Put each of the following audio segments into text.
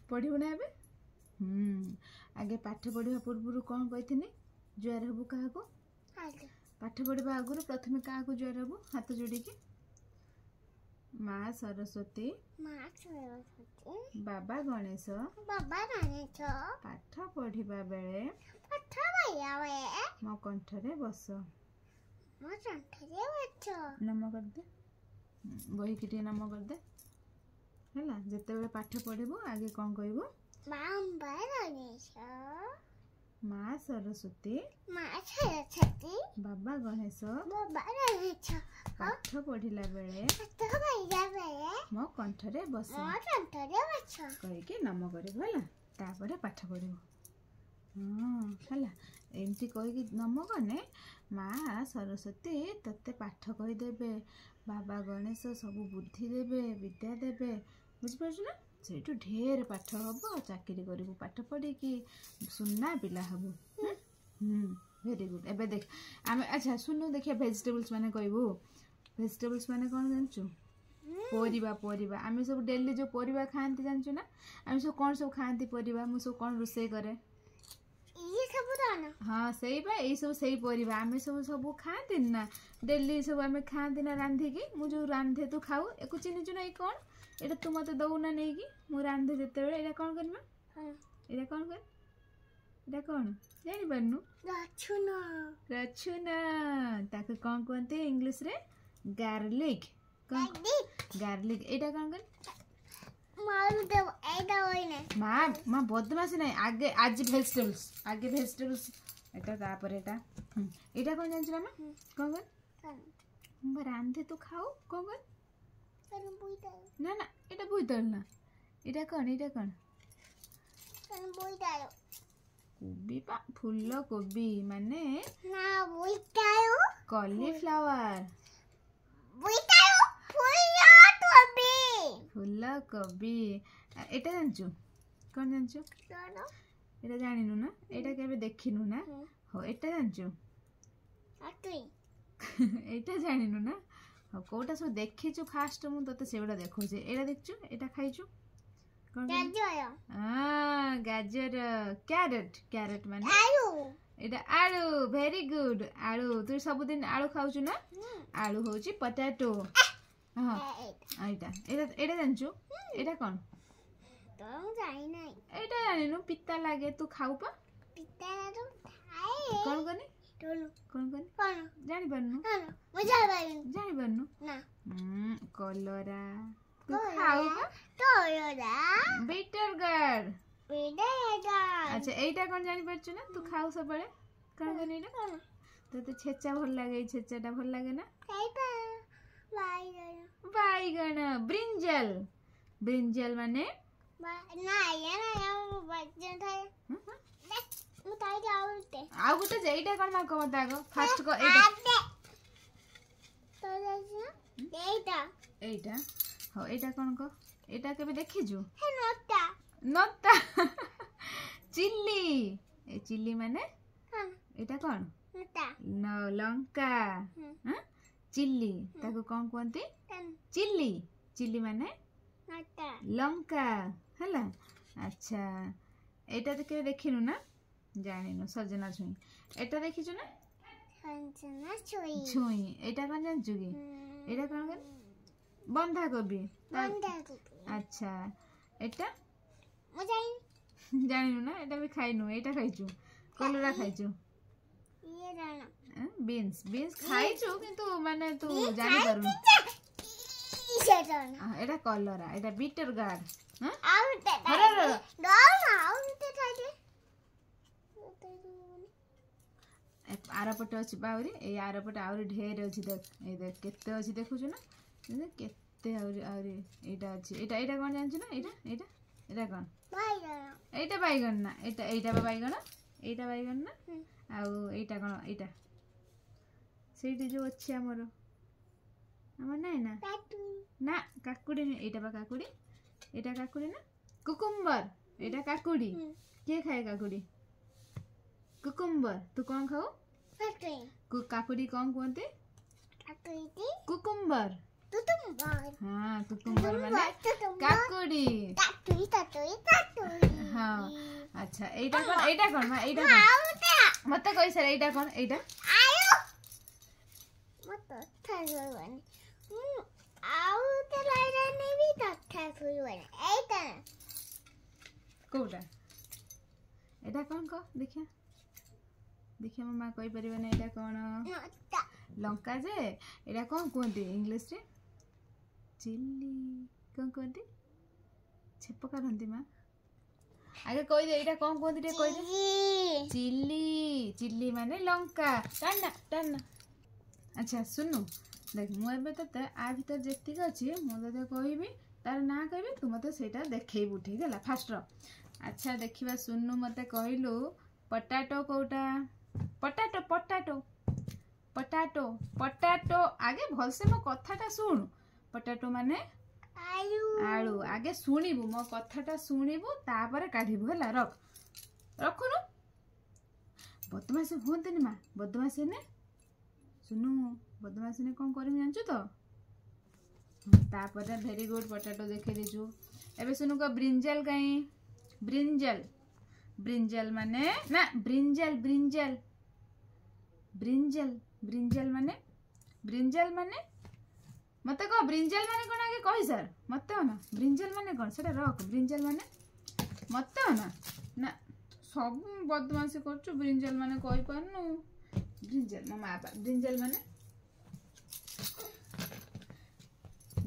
पढ़ू ना ए आगे पाठ पढ़ा पूर्व कौन कही जुआर हबू क्या पाठ पढ़ा आगु प्रथम क्या जुआर हबू हाथ जोड़ी माँ सरस्वती बाबा गणेश पाठ पढ़ा बेले मो कंठरे बस नम कर दे बही की नम कर दे है जिते पाठ पढ़ू आगे कौन कहबू माँ सरस्वती बाबा गणेश पाठ पढ़ला बेले मो कंठरे बस कहीकि नम कर पाठ पढ़ू हाँ एमती कहीकि नम कने माँ सरस्वती तते पाठ कहीदेवे बाबा गणेश सब बुद्धि देवे विद्या देवे बुझिपार ना से ढेर पाठ हम चाकरी करू पाठ पढ़ी सुना पिला हबू वेरी गुड एबे देख आम अच्छा सुनु देखिए वेजिटेबल्स माने कहबू वेजिटेबल्स माने कौन जानचु परिबा परिबा आम सब डेली जो परिबा खाती जानचु ना आम सब कौन सब खाती परिबा मु सब कौन रोषे करे हाँ सही बा यही सब सही परिबा आम सब सब खाती ना डेली सब आम खाती ना रांधिकी मु जो रांधे तू खाऊ एको चिन्हिचु ना कौन एटा तू मत दौना नहीं कि मु रांधे जिते बेले एटा कौन करबा एटा कौन कर एटा कौन जानि पारनु रचुना रचुना ताके कौन कहते इंग्लिश रे गार्लिक गार्लिक एटा कौन कर मारू दे एटा होइने मां बदमाशी नहीं आगे आज वेजिटेबल्स एटा तापर एटा एटा कौन जानछ ना कौन कर हम रांधे तो खाओ कौन कर ना ना एटा बुइतल ना एटा कौन कोबी पा फूल कोबी माने ना बुइतायो कॉलीफ्लावर बुइतायो फूल कोबी एटा जानचु कौन जानचु एटा जानिनु ना एटा केबे देखिनु ना हो एटा जानचु एटा जानिनु ना हाँ कौटा सब देखीचु फास्ट मु तते सेबडा देखौछे एटा देखचु एटा खाइचु कोन गाजर कैरेट कैरेट माने आलू एटा आलू वेरी गुड आलू तू सब दिन आलू खाउछु ना आलू होची पोटैटो हां एटा एटा एटा जानचु एटा कोन तो जाई नै एटा जानिनु पित्ता लागे तू खाउ पा पित्ता तो खाए कोन कोनी कौन कौन जानी पारनु जानी पारनु ना कलरा तू खाऊ कलरा बीटर गार्ड अच्छा एटा कौन जानी पारछु ना तू खाऊ सब बड़े कौन कौन एटा तो छेचा भल लागे छेचाटा भल लागे ना बाईगण ब्रिंजल ब्रिंजल माने ना ये ना बच्चे थाए आउ गोटे जेईटा कोन माको मत आगो फास्ट को एटा तो एटा एटा हो एटा कोन को एटा केबे देखिजु हे नोटा नोटा चिल्ली ए चिल्ली माने हां एटा कोन नोटा न लंका हां चिल्ली ताको कोन कोनती चिल्ली चिल्ली माने नोटा लंका हला अच्छा एटा तो केबे देखिनु ना जानिनु सजना छुई एटा देखिछु ना सजना छुई छुई एटा कोन जानछु की एटा कोन कर बंधा गोभी अच्छा एटा म जानिनु ना एटा भी खाइनु एटा खाइछु कलरा खाइछु ये जाना बीन्स बीन्स खाइछु किंतु माने तू जानि पारु एटा कलरा एटा बीटर गार्ड हां आउ ते खाइदे आरपटे अच्छी बाहरी ए आरपटे आहरी ढेर अच्छी देख ए देख केते अच्छी देखुछु ना केते आहरी एटा अच्छी एटा एटा कोन जानछु ना एटा एटा एटा कोन बाईगण एटा बाईगण ना एटा एटा बाईगण ना आउ एटा कोन एटा सेठी जो अच्छी हमर नै ना ना काकुडी एटा बा काकुडी एटा काकुडी ना कुकुम्बर एटा काकुडी के खाए काकुडी कुकुम्बर तू कौन खाओ काकुडी कौन कहते कुकुम्बर हाँ तुतुम्बर माने काकुड़ी हाँ अच्छा एटा कौन माँ एटा कौन मत कहि सर एटा कौन एटा कोटा एटा कौन को देखिया देखिया मामा कहि परिबे ना एटा कौन लंका जे एटा कौन कहते इंग्लिश रे चिल्ली कौन कहते छेप करती माँ आगे कहि दे एटा कौन कहते टे कहि दे चिल्ली चिल्ली माने लंका टाना टाना अच्छा सुनु देख मु एबे तते आ भीतर जेतिक अछि मु तते कहिबी तार ना कहबी तू मते सेटा देखैबू ठीक हैला फास्ट रो अच्छा देखिबा सुनु मते कहिलु पोटैटो कोटा पोटैटो पोटैटो पोटैटो पोटैटो आगे भलसे मो कथाटा सुन पोटैटो माने आलू आगे सुनिबू मो कथाटा सुनिबू तापर काढिबू हैला रख रखुनु बदमाशी होंतनी माँ बदमाशी ने सुनु बदमाशी ने कौन करमी जानचु तो तापर वेरी गुड पोटैटो देखे दीजु एबे सुनु को ब्रिंजल कहीं ब्रिंजल ब्रिंजल माने ना ब्रिंजल ब्रिंजल ब्रिंजल ब्रिंजल माने मते को ब्रिंजल माने कोन आगे कहि सर मते हो ना ब्रिंजल माने कोन सेटा रख ब्रिंजल माने मते हो ना ना सब बदमाशी करछु ब्रिंजल माने कहि पारनु ब्रिंजल मामा ब्रिंजल माने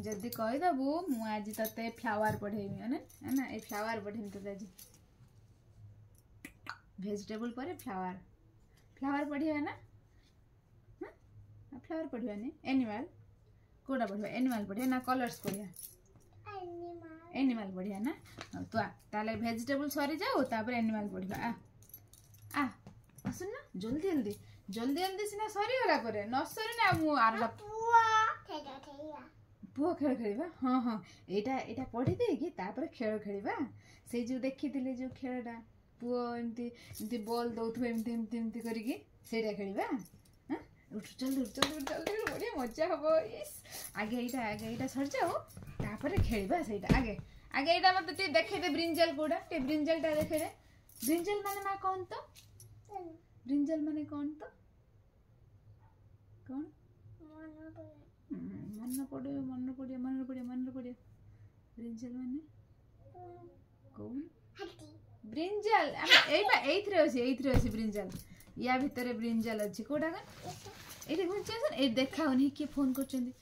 जल्दी कहि दबु मु आज तते फ्लावर पढेमी है ना ए फ्लावर पढेमी तते आज वेजिटेबल पर फ्लावर फ्लावर पढ़िया ना फ्लावर पढ़िया नहीं एनिमल कोड़ा पढ़िया एनिमल पढ़िया ना कलर्स पढ़िया एनिमल पढ़िया ना तो ताले वेजिटेबल सरी जाओ तापर एनिमल पढ़िया आ सुन ना जल्दी जल्दी जल्दी जल्दी सिना सरी होला परे न सरी ना मु आरला पुओ खेल खेलिबा हां हां एटा एटा पढ़ी दे कि तापर खेल खेलिबा से जो देखिथिले जो खेलटा पुओ एमती बॉल दउथबे एमती करिकी सेटा खेलिबा हां उठ जल्दी जल्दी बढ़िया मजा हबो इस आगे एटा सर जाओ तापर खेलिबा सेटा आगे आगे एटा मते ती देखे दे ब्रिंजल कोडा ते ब्रिंजलटा देखे दे ब्रिंजल माने मा कोन तो ब्रिंजल माने कोन तो कोन मन पड़े ब्रिंजल माने कोन ब्रिंजल एइथरे अछि ब्रिंजल या भितरे ब्रिंजल अछि कोडा का एठी घुंचे सन ए देखाओ नहीं के फोन करचंदी